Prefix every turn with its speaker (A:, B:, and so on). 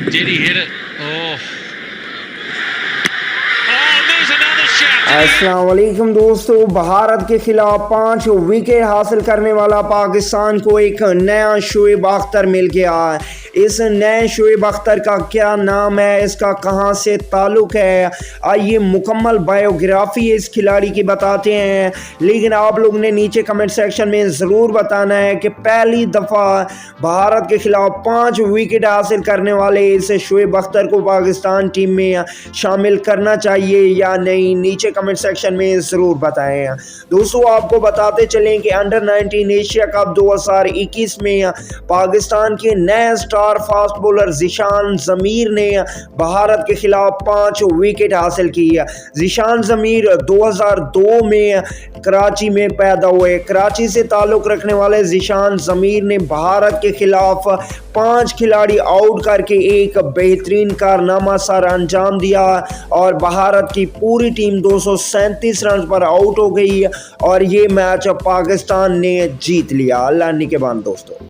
A: Did he hit it? Oh. Oh, there's another shot. Did he hit it?
B: अस्सलाम वालेकुम दोस्तों, भारत के खिलाफ 5 विकेट हासिल करने वाला पाकिस्तान को एक नया शोएब अख्तर मिल गया है। इस नए शोएब अख्तर का क्या नाम है, इसका कहां से ताल्लुक़ है, आइए मुकम्मल बायोग्राफी इस खिलाड़ी की बताते हैं। लेकिन आप लोग ने नीचे कमेंट सेक्शन में ज़रूर बताना है कि पहली दफ़ा भारत के खिलाफ 5 विकेट हासिल करने वाले इस शोएब अख्तर को पाकिस्तान टीम में शामिल करना चाहिए या नहीं। नीचे कमेंट सेक्शन में ज़रूर बताएं। दोस्तों, आपको बताते चलें कि अंडर 19 एशिया कप 2021 में पाकिस्तान के नए स्टार फास्ट बॉलर ज़ीशान ज़मीर ने भारत के खिलाफ 5 विकेट हासिल की। ज़ीशान ज़मीर 2002 में कराची में पैदा हुए। कराची से ताल्लुक़ रखने वाले ज़ीशान ज़मीर ने भारत के खिलाफ 5 खिलाड़ी आउट करके एक बेहतरीन कारनामा सर अंजाम दिया और भारत की पूरी टीम 237 रन पर आउट हो गई और ये मैच पाकिस्तान ने जीत लिया। अल्लाह निगहबान दोस्तों।